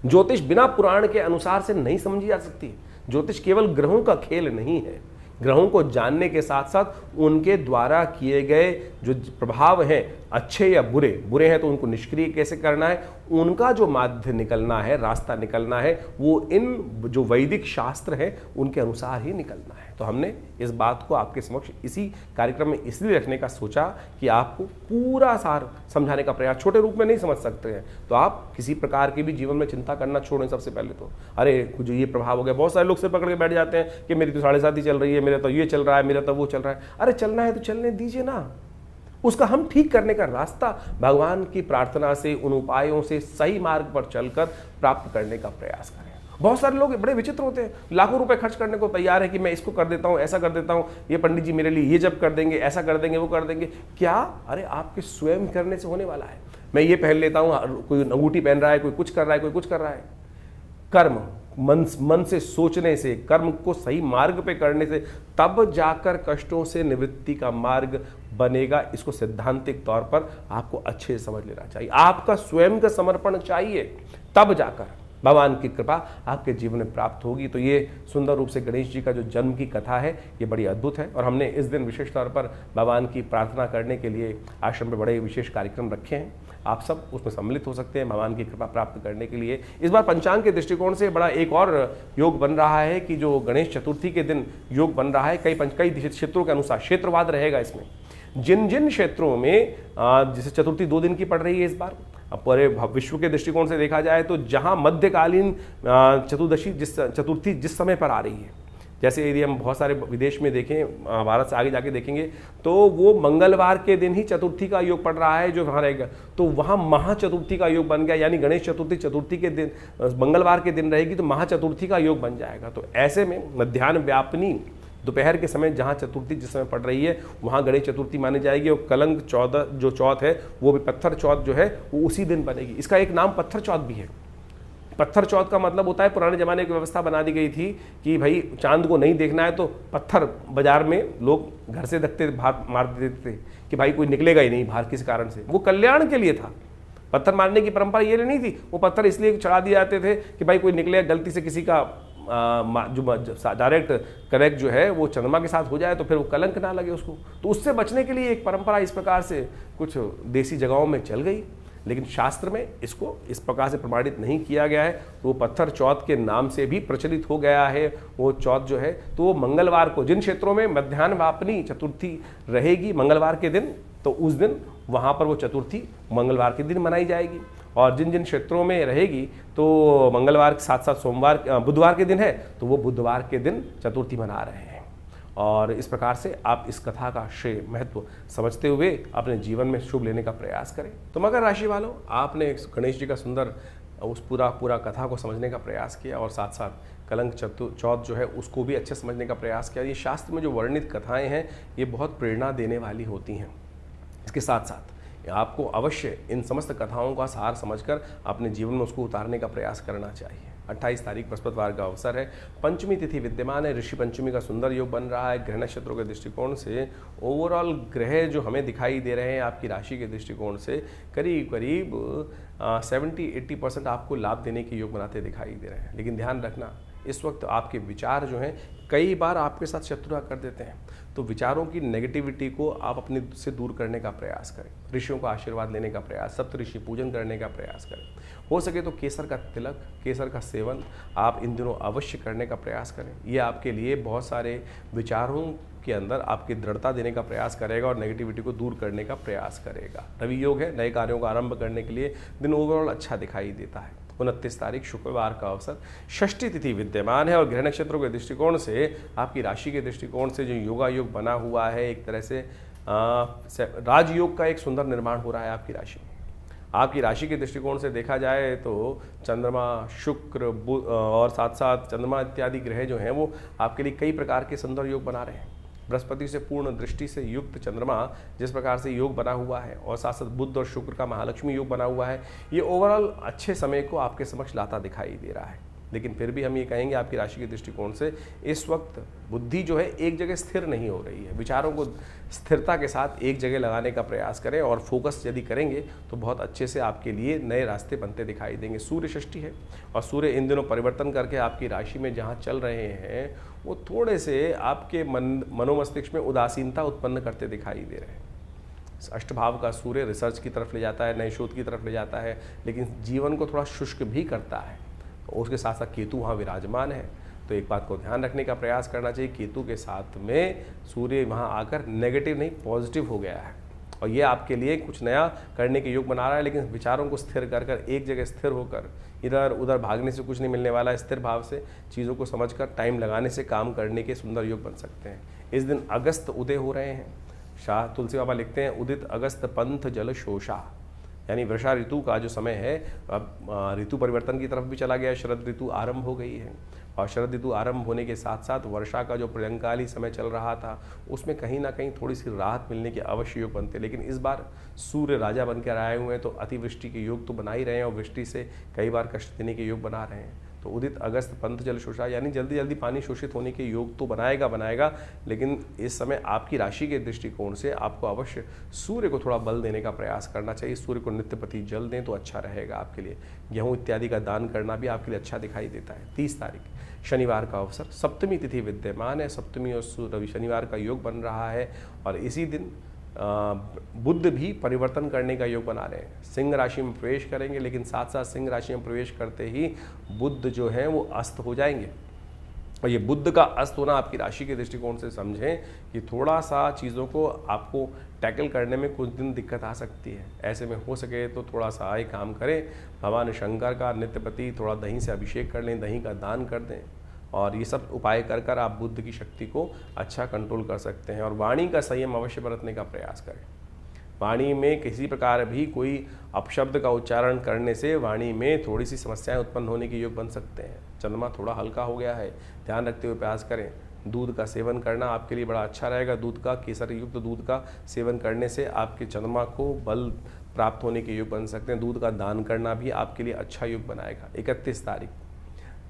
ज्योतिष बिना पुराण के अनुसार से नहीं समझी जा सकती। ज्योतिष केवल ग्रहों का खेल नहीं है। ग्रहों को जानने के साथ साथ उनके द्वारा किए गए जो प्रभाव हैं, अच्छे या बुरे, बुरे हैं तो उनको निष्क्रिय कैसे करना है, उनका जो माध्य निकलना है, रास्ता निकलना है, वो इन जो वैदिक शास्त्र हैं उनके अनुसार ही निकलना है। तो हमने इस बात को आपके समक्ष इसी कार्यक्रम में इसलिए रखने का सोचा कि आपको पूरा सार समझाने का प्रयास, छोटे रूप में नहीं समझ सकते हैं तो आप किसी प्रकार की भी जीवन में चिंता करना छोड़ें। सबसे पहले तो अरे कुछ ये प्रभाव हो गया, बहुत सारे लोग से पकड़ के बैठ जाते हैं कि मेरी तो 7.5 चल रही है, मेरा तो ये चल रहा है, मेरा तो वो चल रहा है। अरे चलना है तो चलने दीजिए ना, उसका हम ठीक करने का रास्ता भगवान की प्रार्थना से, उन उपायों से सही मार्ग पर चलकर प्राप्त करने का प्रयास करें। बहुत सारे लोग बड़े विचित्र होते हैं, लाखों रुपए खर्च करने को तैयार है कि मैं इसको कर देता हूं, ऐसा कर देता हूं, ये पंडित जी मेरे लिए ये जब कर देंगे, ऐसा कर देंगे, वो कर देंगे। क्या? अरे आपके स्वयं करने से होने वाला है। मैं ये पहन लेता हूं, कोई अंगूठी पहन रहा है, कोई कुछ कर रहा है, कोई कुछ कर रहा है। कर्म मन से सोचने से, कर्म को सही मार्ग पे करने से तब जाकर कष्टों से निवृत्ति का मार्ग बनेगा। इसको सैद्धांतिक तौर पर आपको अच्छे से समझ लेना चाहिए। आपका स्वयं का समर्पण चाहिए, तब जाकर भगवान की कृपा आपके जीवन में प्राप्त होगी। तो ये सुंदर रूप से गणेश जी का जो जन्म की कथा है ये बड़ी अद्भुत है, और हमने इस दिन विशेष तौर पर भगवान की प्रार्थना करने के लिए आश्रम में बड़े विशेष कार्यक्रम रखे हैं। आप सब उसमें सम्मिलित हो सकते हैं भगवान की कृपा प्राप्त करने के लिए। इस बार पंचांग के दृष्टिकोण से बड़ा एक और योग बन रहा है कि जो गणेश चतुर्थी के दिन योग बन रहा है, कई क्षेत्रों के अनुसार क्षेत्रवाद रहेगा इसमें। जिन जिन क्षेत्रों में जैसे चतुर्थी 2 दिन की पड़ रही है इस बार, पूरे विश्व के दृष्टिकोण से देखा जाए तो जहां मध्यकालीन चतुर्थी जिस समय पर आ रही है, जैसे यदि हम बहुत सारे विदेश में देखें, भारत से आगे जाके देखेंगे तो वो मंगलवार के दिन ही चतुर्थी का योग पड़ रहा है जो वहाँ रहेगा, तो वहाँ महाचतुर्थी का योग बन गया। यानी गणेश चतुर्थी के दिन मंगलवार के दिन रहेगी तो महाचतुर्थी का योग बन जाएगा। तो ऐसे में मध्याह्न व्यापनी दोपहर के समय जहाँ चतुर्थी जिस समय पड़ रही है वहाँ गणेश चतुर्थी मानी जाएगी। और कलंक 14 जो चौथ है वो भी पत्थर चौथ जो है वो उसी दिन बनेगी। इसका एक नाम पत्थर चौथ भी है। पत्थर चौथ का मतलब होता है, पुराने जमाने की व्यवस्था बना दी गई थी कि भाई चांद को नहीं देखना है तो पत्थर बाजार में लोग घर से रखते बाहर मार देते थे कि भाई कोई निकलेगा ही नहीं बाहर किसी कारण से। वो कल्याण के लिए था। पत्थर मारने की परंपरा ये नहीं थी, वो पत्थर इसलिए चढ़ा दिए जाते थे कि भाई कोई निकले, गलती से किसी का जो डायरेक्ट कनेक्ट जो है वो चंद्रमा के साथ हो जाए तो फिर वो कलंक ना लगे उसको। तो उससे बचने के लिए एक परंपरा इस प्रकार से कुछ देसी जगहों में चल गई, लेकिन शास्त्र में इसको इस प्रकार से प्रमाणित नहीं किया गया है। तो वो पत्थर चौथ के नाम से भी प्रचलित हो गया है वो चौथ जो है। तो वो मंगलवार को, जिन क्षेत्रों में मध्याह्न वापनी चतुर्थी रहेगी मंगलवार के दिन, तो उस दिन वहाँ पर वो चतुर्थी मंगलवार के दिन मनाई जाएगी। और जिन जिन क्षेत्रों में रहेगी तो मंगलवार के साथ साथ बुधवार के दिन है तो वो बुधवार के दिन चतुर्थी मना रहे हैं। और इस प्रकार से आप इस कथा का श्रेय महत्व समझते हुए अपने जीवन में शुभ लेने का प्रयास करें। तो मकर राशि वालों, आपने गणेश जी का सुंदर उस पूरा कथा को समझने का प्रयास किया और साथ साथ कलंक चौथ जो है उसको भी अच्छे समझने का प्रयास किया। ये शास्त्र में जो वर्णित कथाएं हैं ये बहुत प्रेरणा देने वाली होती हैं। इसके साथ साथ आपको अवश्य इन समस्त कथाओं का सार समझकर अपने जीवन में उसको उतारने का प्रयास करना चाहिए। 28 तारीख बृहस्पतिवार का अवसर है, पंचमी तिथि विद्यमान है, ऋषि पंचमी का सुंदर योग बन रहा है। ग्रह नक्षत्रों के दृष्टिकोण से ओवरऑल ग्रह जो हमें दिखाई दे रहे हैं आपकी राशि के दृष्टिकोण से करीब 70-80% आपको लाभ देने के योग बनाते दिखाई दे रहे हैं। लेकिन ध्यान रखना इस वक्त आपके विचार जो हैं कई बार आपके साथ शत्रुता कर देते हैं। तो विचारों की नेगेटिविटी को आप अपने से दूर करने का प्रयास करें, ऋषियों का आशीर्वाद लेने का प्रयास, सप्त ऋषि पूजन करने का प्रयास करें। हो सके तो केसर का तिलक, केसर का सेवन आप इन दिनों अवश्य करने का प्रयास करें। ये आपके लिए बहुत सारे विचारों के अंदर आपकी दृढ़ता देने का प्रयास करेगा और नेगेटिविटी को दूर करने का प्रयास करेगा। रवि योग है, नए कार्यों का आरंभ करने के लिए दिन ओवरऑल अच्छा दिखाई देता है। 29 तारीख शुक्रवार का अवसर, षष्ठी तिथि विद्यमान है और ग्रह नक्षत्रों के दृष्टिकोण से, आपकी राशि के दृष्टिकोण से जो योगा योग बना हुआ है, एक तरह से राजयोग का एक सुंदर निर्माण हो रहा है आपकी राशि में। आपकी राशि के दृष्टिकोण से देखा जाए तो चंद्रमा, शुक्र, बुध और साथ साथ चंद्रमा इत्यादि ग्रह जो हैं वो आपके लिए कई प्रकार के सुंदर योग बना रहे हैं। बृहस्पति से पूर्ण दृष्टि से युक्त चंद्रमा जिस प्रकार से योग बना हुआ है और साथ साथ बुध और शुक्र का महालक्ष्मी योग बना हुआ है, ये ओवरऑल अच्छे समय को आपके समक्ष लाता दिखाई दे रहा है। लेकिन फिर भी हम ये कहेंगे आपकी राशि के दृष्टिकोण से इस वक्त बुद्धि जो है एक जगह स्थिर नहीं हो रही है। विचारों को स्थिरता के साथ एक जगह लगाने का प्रयास करें और फोकस यदि करेंगे तो बहुत अच्छे से आपके लिए नए रास्ते बनते दिखाई देंगे। सूर्य षष्ठी है और सूर्य इन दिनों परिवर्तन करके आपकी राशि में जहाँ चल रहे हैं वो थोड़े से आपके मनोमस्तिष्क में उदासीनता उत्पन्न करते दिखाई दे रहे हैं। अष्टभाव का सूर्य रिसर्च की तरफ ले जाता है, नए शोध की तरफ ले जाता है, लेकिन जीवन को थोड़ा शुष्क भी करता है। और उसके साथ साथ केतु वहाँ विराजमान है, तो एक बात को ध्यान रखने का प्रयास करना चाहिए, केतु के साथ में सूर्य वहाँ आकर नेगेटिव नहीं पॉजिटिव हो गया है और ये आपके लिए कुछ नया करने के योग बना रहा है। लेकिन विचारों को स्थिर कर कर एक जगह स्थिर होकर इधर उधर भागने से कुछ नहीं मिलने वाला है। स्थिर भाव से चीज़ों को समझकर टाइम लगाने से काम करने के सुंदर योग बन सकते हैं। इस दिन अगस्त उदय हो रहे हैं। शाह तुलसी बाबा लिखते हैं, उदित अगस्त पंथ जल शोषा, यानी वर्षा ऋतु का जो समय है अब ऋतु परिवर्तन की तरफ भी चला गया। शरद ऋतु आरंभ हो गई है और शरद ऋतु आरंभ होने के साथ साथ वर्षा का जो प्रलयंकाली समय चल रहा था उसमें कहीं ना कहीं थोड़ी सी राहत मिलने के अवश्य योग बनते। लेकिन इस बार सूर्य राजा बनकर आए हुए हैं तो अतिवृष्टि के योग तो बना ही रहे हैं और वृष्टि से कई बार कष्ट देने के योग बना रहे हैं। तो उदित अगस्त पंथ जल शोषा, यानी जल्दी जल्दी पानी शोषित होने के योग तो बनाएगा। लेकिन इस समय आपकी राशि के दृष्टिकोण से आपको अवश्य सूर्य को थोड़ा बल देने का प्रयास करना चाहिए। सूर्य को नित्यपति जल दें तो अच्छा रहेगा आपके लिए। गेहूं इत्यादि का दान करना भी आपके लिए अच्छा दिखाई देता है। 30 तारीख शनिवार का अवसर, सप्तमी तिथि विद्यमान है। सप्तमी और रवि शनिवार का योग बन रहा है और इसी दिन बुध भी परिवर्तन करने का योग बना रहे हैं। सिंह राशि में प्रवेश करेंगे, लेकिन साथ साथ सिंह राशि में प्रवेश करते ही बुध जो है वो अस्त हो जाएंगे। और ये बुध का अस्त होना आपकी राशि के दृष्टिकोण से समझें कि थोड़ा सा चीज़ों को आपको टैकल करने में कुछ दिन दिक्कत आ सकती है। ऐसे में हो सके तो थोड़ा सा एक काम करें, भगवान शंकर का नित्यपति थोड़ा दही से अभिषेक कर लें, दही का दान कर दें और ये सब उपाय कर कर आप बुद्ध की शक्ति को अच्छा कंट्रोल कर सकते हैं। और वाणी का संयम अवश्य बरतने का प्रयास करें। वाणी में किसी प्रकार भी कोई अपशब्द का उच्चारण करने से वाणी में थोड़ी सी समस्याएं उत्पन्न होने के योग बन सकते हैं। चंद्रमा थोड़ा हल्का हो गया है, ध्यान रखते हुए प्रयास करें। दूध का सेवन करना आपके लिए बड़ा अच्छा रहेगा। दूध का, केसर युक्त दूध का सेवन करने से आपके चंद्रमा को बल प्राप्त होने के योग बन सकते हैं। दूध का दान करना भी आपके लिए अच्छा योग बनाएगा। 31 तारीख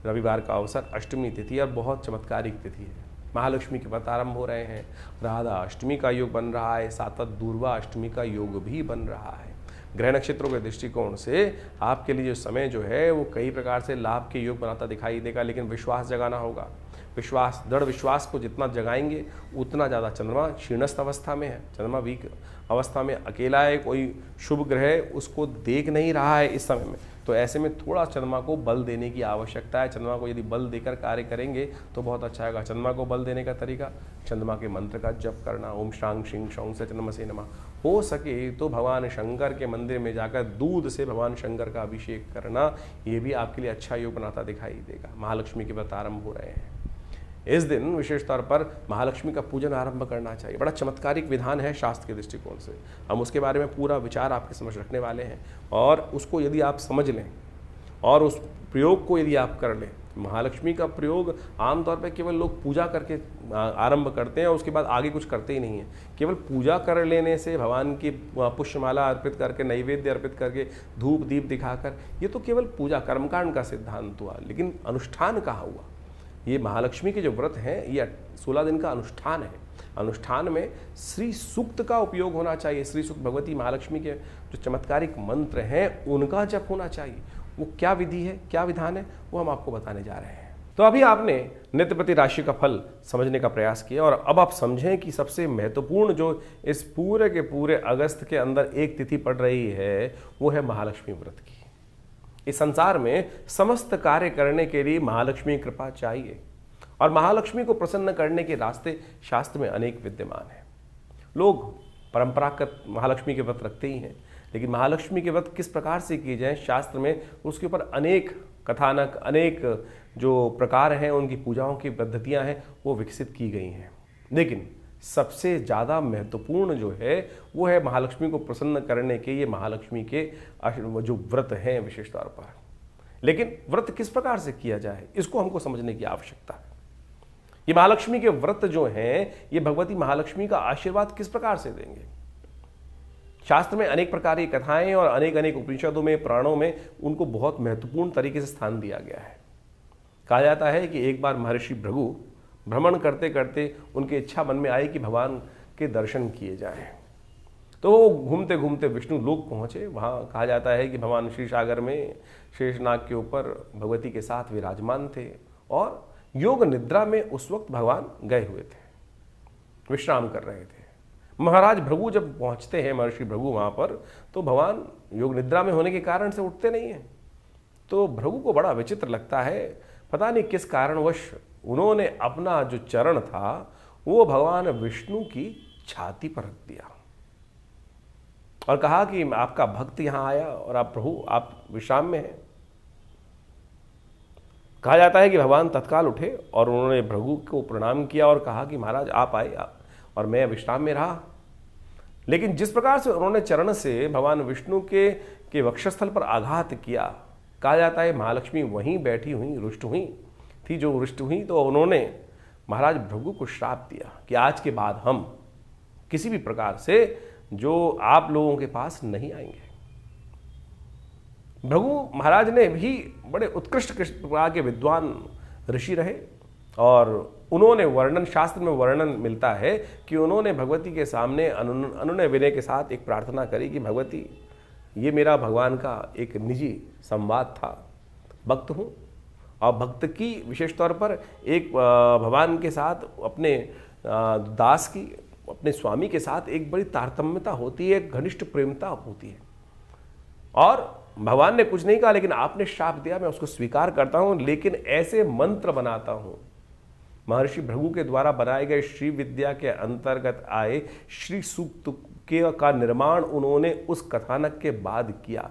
रविवार का अवसर, अष्टमी तिथि और बहुत चमत्कारिक तिथि है। महालक्ष्मी के व्रत आरंभ हो रहे हैं। राधा अष्टमी का योग बन रहा है, साथ साथ दूर्वा अष्टमी का योग भी बन रहा है। ग्रह नक्षत्रों के दृष्टिकोण से आपके लिए जो समय जो है वो कई प्रकार से लाभ के योग बनाता दिखाई देगा, लेकिन विश्वास जगाना होगा। विश्वास, दृढ़ विश्वास को जितना जगाएंगे उतना ज़्यादा। चंद्रमा क्षीणस्थ अवस्था में है, चंद्रमा वीक अवस्था में अकेला है, कोई शुभ ग्रह उसको देख नहीं रहा है इस समय में। तो ऐसे में थोड़ा चंद्रमा को बल देने की आवश्यकता है। चंद्रमा को यदि बल देकर कार्य करेंगे तो बहुत अच्छा होगा। चंद्रमा को बल देने का तरीका, चंद्रमा के मंत्र का जप करना, ओम श्रांग श्रीं शौं से चंद्रमसे नमः। हो सके तो भगवान शंकर के मंदिर में जाकर दूध से भगवान शंकर का अभिषेक करना, ये भी आपके लिए अच्छा योग बनाता दिखाई देगा। महालक्ष्मी के व्रत आरंभ हो रहे हैं। इस दिन विशेष तौर पर महालक्ष्मी का पूजन आरंभ करना चाहिए। बड़ा चमत्कारिक विधान है शास्त्र के दृष्टिकोण से। हम उसके बारे में पूरा विचार आपके समझ रखने वाले हैं और उसको यदि आप समझ लें और उस प्रयोग को यदि आप कर लें। महालक्ष्मी का प्रयोग आमतौर पर केवल लोग पूजा करके आरंभ करते हैं और उसके बाद आगे कुछ करते ही नहीं है। केवल पूजा कर लेने से, भगवान की पुष्पमाला अर्पित करके, नैवेद्य अर्पित करके, धूप दीप दिखाकर, ये तो केवल पूजा कर्मकांड का सिद्धांत हुआ, लेकिन अनुष्ठान कहाँ हुआ। ये महालक्ष्मी के जो व्रत हैं ये 16 दिन का अनुष्ठान है। अनुष्ठान में श्री सूक्त का उपयोग होना चाहिए। श्री सूक्त भगवती महालक्ष्मी के जो चमत्कारिक मंत्र हैं उनका जप होना चाहिए। वो क्या विधि है, क्या विधान है, वो हम आपको बताने जा रहे हैं। तो अभी आपने नित्यपति राशि का फल समझने का प्रयास किया और अब आप समझें कि सबसे महत्वपूर्ण जो इस पूरे के पूरे अगस्त के अंदर एक तिथि पड़ रही है वो है महालक्ष्मी व्रत की। इस संसार में समस्त कार्य करने के लिए महालक्ष्मी कृपा चाहिए और महालक्ष्मी को प्रसन्न करने के रास्ते शास्त्र में अनेक विद्यमान हैं। लोग परंपरागत महालक्ष्मी के व्रत रखते ही हैं, लेकिन महालक्ष्मी के व्रत किस प्रकार से किए जाएं शास्त्र में उसके ऊपर अनेक कथानक, अनेक जो प्रकार हैं, उनकी पूजाओं की पद्धतियां हैं वो विकसित की गई हैं। लेकिन सबसे ज़्यादा महत्वपूर्ण जो है वो है महालक्ष्मी को प्रसन्न करने के ये महालक्ष्मी के जो व्रत हैं विशेष तौर पर। लेकिन व्रत किस प्रकार से किया जाए इसको हमको समझने की आवश्यकता है। ये महालक्ष्मी के व्रत जो हैं ये भगवती महालक्ष्मी का आशीर्वाद किस प्रकार से देंगे। शास्त्र में अनेक प्रकार की कथाएं और अनेक अनेक उपनिषदों में, पुराणों में उनको बहुत महत्वपूर्ण तरीके से स्थान दिया गया है। कहा जाता है कि एक बार महर्षि भृगु भ्रमण करते करते उनकी इच्छा मन में आई कि भगवान के दर्शन किए जाएं। तो वो घूमते घूमते विष्णु लोक पहुंचे। वहाँ कहा जाता है कि भगवान श्री सागर में शेषनाग के ऊपर भगवती के साथ विराजमान थे और योग निद्रा में उस वक्त भगवान गए हुए थे, विश्राम कर रहे थे। महाराज भृगु जब पहुंचते हैं, महर्षि भृगु वहाँ पर, तो भगवान योग निद्रा में होने के कारण से उठते नहीं हैं। तो भृगु को बड़ा विचित्र लगता है, पता नहीं किस कारणवश उन्होंने अपना जो चरण था वो भगवान विष्णु की छाती पर रख दिया और कहा कि आपका भक्त यहाँ आया और आप प्रभु आप विश्राम में हैं। कहा जाता है कि भगवान तत्काल उठे और उन्होंने भृगु को प्रणाम किया और कहा कि महाराज आप आए और मैं विश्राम में रहा। लेकिन जिस प्रकार से उन्होंने चरण से भगवान विष्णु के वक्षस्थल पर आघात किया, कहा जाता है महालक्ष्मी वहीं बैठी हुई रुष्ट हुई थी। जो रुष्ट हुई तो उन्होंने महाराज भृगु को श्राप दिया कि आज के बाद हम किसी भी प्रकार से जो आप लोगों के पास नहीं आएंगे। भृगु महाराज ने भी बड़े उत्कृष्ट प्रकार के विद्वान ऋषि रहे और उन्होंने वर्णन, शास्त्र में वर्णन मिलता है कि उन्होंने भगवती के सामने अनुनय विनय के साथ एक प्रार्थना करी कि भगवती ये मेरा भगवान का एक निजी संवाद था, भक्त हूँ और भक्त की विशेष तौर पर एक भगवान के साथ अपने दास की, अपने स्वामी के साथ एक बड़ी तारतम्यता होती है, एक घनिष्ठ प्रेमता होती है। और भगवान ने कुछ नहीं कहा, लेकिन आपने श्राप दिया, मैं उसको स्वीकार करता हूँ, लेकिन ऐसे मंत्र बनाता हूँ। महर्षि भृगु के द्वारा बनाए गए श्री विद्या के अंतर्गत आए श्री सूक्त का निर्माण उन्होंने उस कथानक के बाद किया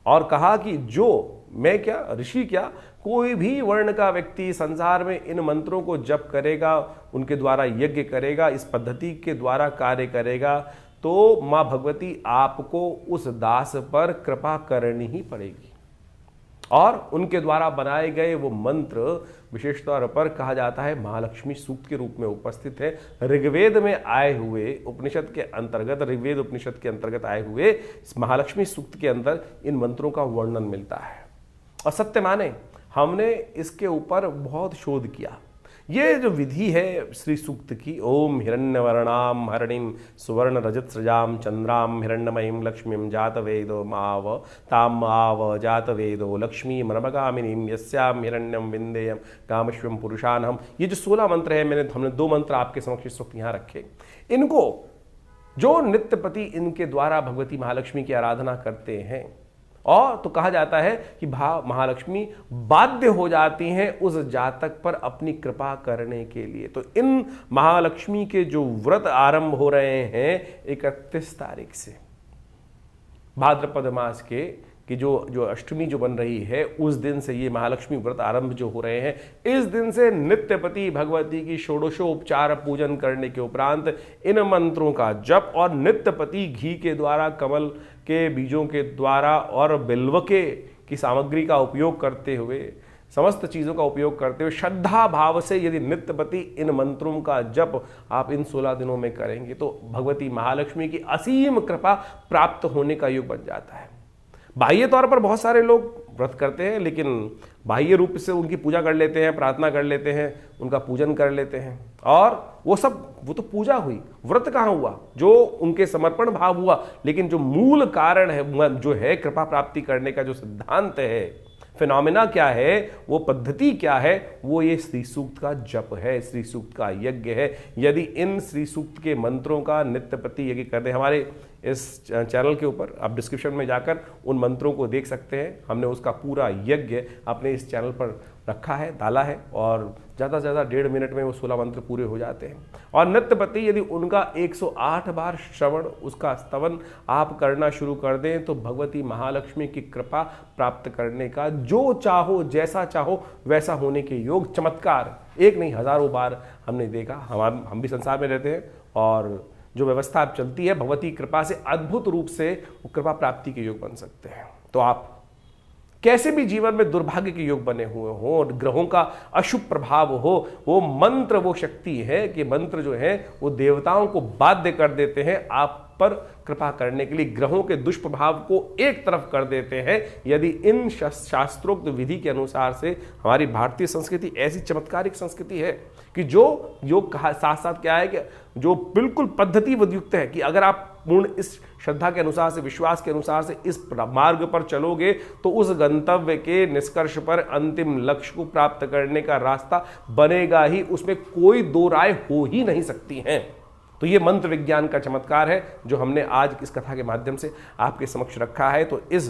और कहा कि जो मैं क्या, ऋषि क्या, कोई भी वर्ण का व्यक्ति संसार में इन मंत्रों को जप करेगा, उनके द्वारा यज्ञ करेगा, इस पद्धति के द्वारा कार्य करेगा, तो माँ भगवती आपको उस दास पर कृपा करनी ही पड़ेगी। और उनके द्वारा बनाए गए वो मंत्र विशेष तौर पर कहा जाता है महालक्ष्मी सूक्त के रूप में उपस्थित है। ऋग्वेद में आए हुए उपनिषद के अंतर्गत, ऋग्वेद उपनिषद के अंतर्गत आए हुए महालक्ष्मी सूक्त के अंदर इन मंत्रों का वर्णन मिलता है। और सत्य माने हमने इसके ऊपर बहुत शोध किया। ये जो विधि है श्री सूक्त की, ओम हिरण्यवर्णाम हरणिम सुवर्ण रजत सृजाम चंद्राम हिरण्यमयीं लक्ष्मीं जात वेदो माव ताम आव जात वेदो लक्ष्मी मनमगामिनीं यस्याम हिरण्यम विंदेयम कामश्वम पुरुषानहम। ये जो 16 मंत्र है, हमने 2 मंत्र आपके समक्ष इस वक्त यहाँ रखे। इनको जो नित्यपति इनके द्वारा भगवती महालक्ष्मी की आराधना करते हैं और तो कहा जाता है कि महालक्ष्मी बाध्य हो जाती हैं उस जातक पर अपनी कृपा करने के लिए। तो इन महालक्ष्मी के जो व्रत आरंभ हो रहे हैं 31 तारीख से, भाद्रपद मास कि जो अष्टमी जो बन रही है उस दिन से ये महालक्ष्मी व्रत आरंभ जो हो रहे हैं। इस दिन से नित्यपति भगवती की षोडशोपचार पूजन करने के उपरांत इन मंत्रों का जप और नित्यपति घी के द्वारा, कमल के बीजों के द्वारा और बिल्व की सामग्री का उपयोग करते हुए, समस्त चीज़ों का उपयोग करते हुए श्रद्धा भाव से यदि नित्यपति इन मंत्रों का जप आप इन 16 दिनों में करेंगे तो भगवती महालक्ष्मी की असीम कृपा प्राप्त होने का योग बन जाता है। बाह्य तौर पर बहुत सारे लोग व्रत करते हैं, लेकिन बाह्य रूप से उनकी पूजा कर लेते हैं, प्रार्थना कर लेते हैं, उनका पूजन कर लेते हैं और वो तो पूजा हुई, व्रत कहाँ हुआ, जो उनके समर्पण भाव हुआ। लेकिन जो मूल कारण है, जो है कृपा प्राप्ति करने का जो सिद्धांत है, फिनोमिना क्या है, वो पद्धति क्या है, वो ये श्री सूक्त का जप है, श्री सूक्त का यज्ञ है। यदि इन श्री सूक्त के मंत्रों का नित्य प्रति यज्ञ कर दे, हमारे इस चैनल के ऊपर आप डिस्क्रिप्शन में जाकर उन मंत्रों को देख सकते हैं। हमने उसका पूरा यज्ञ अपने इस चैनल पर रखा है, डाला है, और ज़्यादा से ज़्यादा 1.5 मिनट में वो 16 मंत्र पूरे हो जाते हैं। और नित्य प्रति यदि उनका 108 बार श्रवण, उसका स्तवन आप करना शुरू कर दें तो भगवती महालक्ष्मी की कृपा प्राप्त करने का, जो चाहो जैसा चाहो वैसा होने के योग, चमत्कार एक नहीं हजारों बार हमने देखा। हम भी संसार में रहते हैं और जो व्यवस्था अब चलती है भगवती कृपा से अद्भुत रूप से वो कृपा प्राप्ति के योग बन सकते हैं। तो आप कैसे भी जीवन में दुर्भाग्य के योग बने हुए हो और ग्रहों का अशुभ प्रभाव हो, वो मंत्र वो शक्ति है कि मंत्र जो है वो देवताओं को बाध्य कर देते हैं आप पर कृपा करने के लिए, ग्रहों के दुष्प्रभाव को एक तरफ कर देते हैं। यदि इन शास्त्रोक्त विधि के अनुसार से, हमारी भारतीय संस्कृति ऐसी चमत्कारिक संस्कृति है कि जो योग कहा साथ साथ क्या है कि जो बिल्कुल पद्धतिबद्ध युक्त है कि अगर आप पूर्ण इस श्रद्धा के अनुसार से, विश्वास के अनुसार से इस मार्ग पर चलोगे तो उस गंतव्य के निष्कर्ष पर, अंतिम लक्ष्य को प्राप्त करने का रास्ता बनेगा ही, उसमें कोई दो राय हो ही नहीं सकती हैं। तो ये मंत्र विज्ञान का चमत्कार है जो हमने आज इस कथा के माध्यम से आपके समक्ष रखा है। तो इस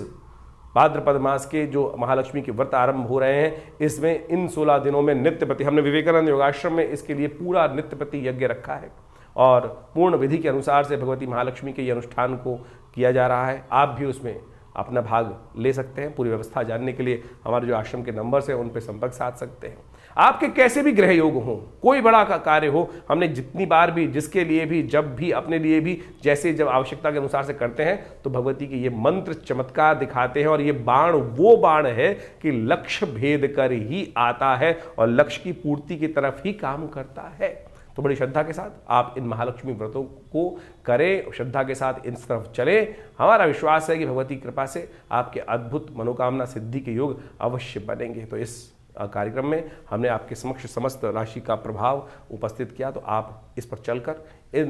भाद्रपद मास के जो महालक्ष्मी के व्रत आरंभ हो रहे हैं, इसमें इन 16 दिनों में नित्य प्रति, हमने विवेकानंद योगाश्रम में इसके लिए पूरा नित्य प्रति यज्ञ रखा है और पूर्ण विधि के अनुसार से भगवती महालक्ष्मी के ये अनुष्ठान को किया जा रहा है। आप भी उसमें अपना भाग ले सकते हैं। पूरी व्यवस्था जानने के लिए हमारे जो आश्रम के नंबर्स हैं उन पर संपर्क साध सकते हैं। आपके कैसे भी ग्रह योग हो, कोई बड़ा का कार्य हो, हमने जितनी बार भी, जिसके लिए भी, जब भी, अपने लिए भी, जैसे जब आवश्यकता के अनुसार से करते हैं तो भगवती के ये मंत्र चमत्कार दिखाते हैं। और ये बाण वो बाण है कि लक्ष्य भेद कर ही आता है और लक्ष्य की पूर्ति की तरफ ही काम करता है। तो बड़ी श्रद्धा के साथ आप इन महालक्ष्मी व्रतों को करें, श्रद्धा के साथ इन तरफ चलें। हमारा विश्वास है कि भगवती कृपा से आपके अद्भुत मनोकामना सिद्धि के योग अवश्य बनेंगे। तो इस कार्यक्रम में हमने आपके समक्ष समस्त राशि का प्रभाव उपस्थित किया। तो आप इस पर चलकर, इन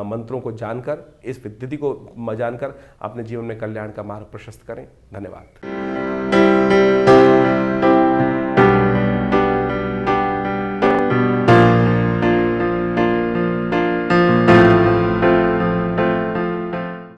मंत्रों को जानकर, इस विधि को जानकर अपने जीवन में कल्याण का मार्ग प्रशस्त करें। धन्यवाद।